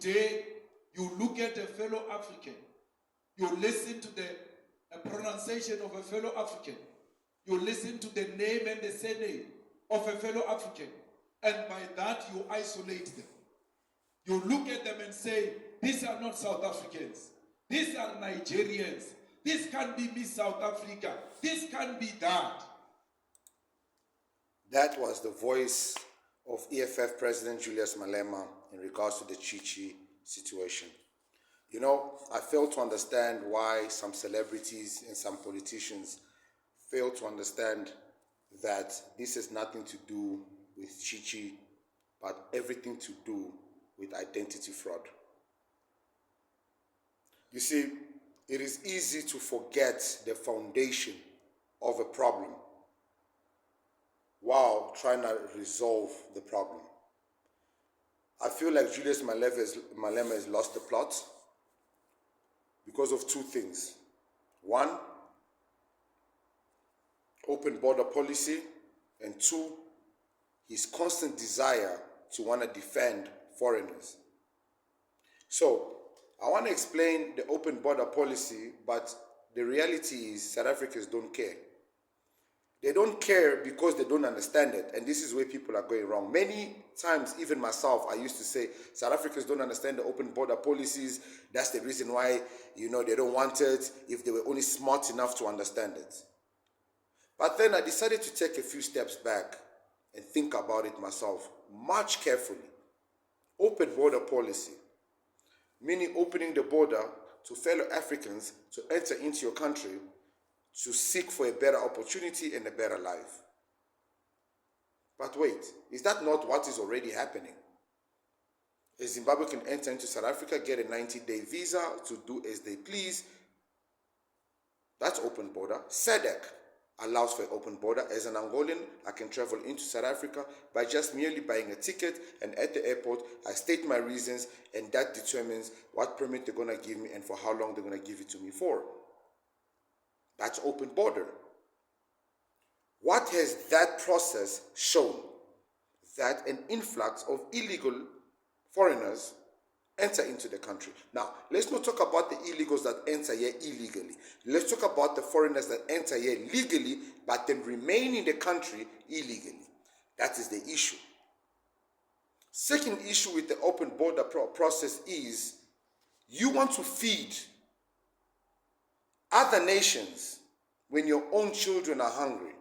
Today, you look at a fellow African, you listen to the pronunciation of a fellow African, you listen to the name and the surname of a fellow African, and by that you isolate them. You look at them and say, these are not South Africans, these are Nigerians, this can't be Miss South Africa, this can't be that. That was the voice of EFF President Julius Malema in regards to the Chichi situation. You know, I fail to understand why some celebrities and some politicians fail to understand that this has nothing to do with Chichi, but everything to do with identity fraud. You see, it is easy to forget the foundation of a problem while trying to resolve the problem. I feel like Julius Malema has lost the plot because of two things. One, open border policy, and two, his constant desire to want to defend foreigners. So, I want to explain the open border policy, but the reality is South Africans don't care. They don't care because they don't understand it, and this is where people are going wrong. Many times, even myself, I used to say, South Africans don't understand the open border policies. That's the reason why, they don't want it, if they were only smart enough to understand it. But then I decided to take a few steps back and think about it myself, much carefully. Open border policy, meaning opening the border to fellow Africans to enter into your country to seek for a better opportunity and a better life. But wait, is that not what is already happening? A Zimbabwean can enter into South Africa, get a 90-day visa to do as they please. That's open border. SADC allows for an open border. As an Angolan, I can travel into South Africa by just merely buying a ticket, and at the airport, I state my reasons, and that determines what permit they're going to give me and for how long they're going to give it to me for. That's open border. What has that process shown? That an influx of illegal foreigners enter into the country. Now, let's not talk about the illegals that enter here illegally. Let's talk about the foreigners that enter here legally, but then remain in the country illegally. That is the issue. Second issue with the open border process is you want to feed other nations when your own children are hungry.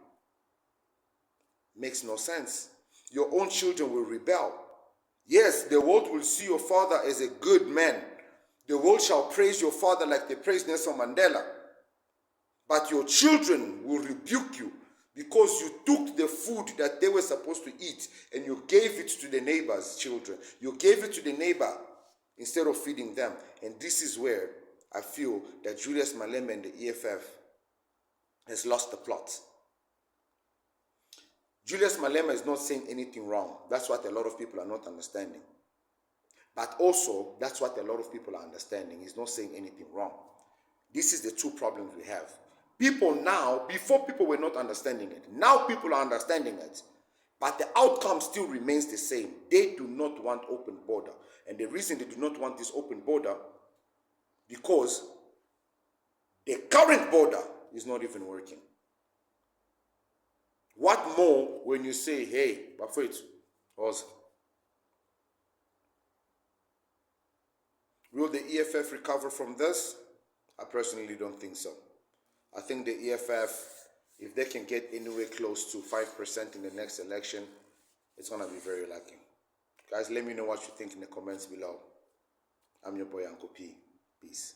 Makes no sense. Your own children will rebel. Yes, the world will see your father as a good man. The world shall praise your father like they praise Nelson Mandela. But your children will rebuke you because you took the food that they were supposed to eat and you gave it to the neighbor's children. You gave it to the neighbor instead of feeding them. And this is where I feel that Julius Malema and the EFF has lost the plot. Julius Malema is not saying anything wrong. That's what a lot of people are not understanding. But also, that's what a lot of people are understanding. He's not saying anything wrong. This is the two problems we have. People now, before people were not understanding it. Now people are understanding it. But the outcome still remains the same. They do not want open border. And the reason they do not want this open border, because the current border is not even working. What more when you say, hey, Bafret, will the EFF recover from this? I personally don't think so. I think the EFF, if they can get anywhere close to 5% in the next election, it's going to be very lucky. Guys, let me know what you think in the comments below. I'm your boy, Uncle P. Peace.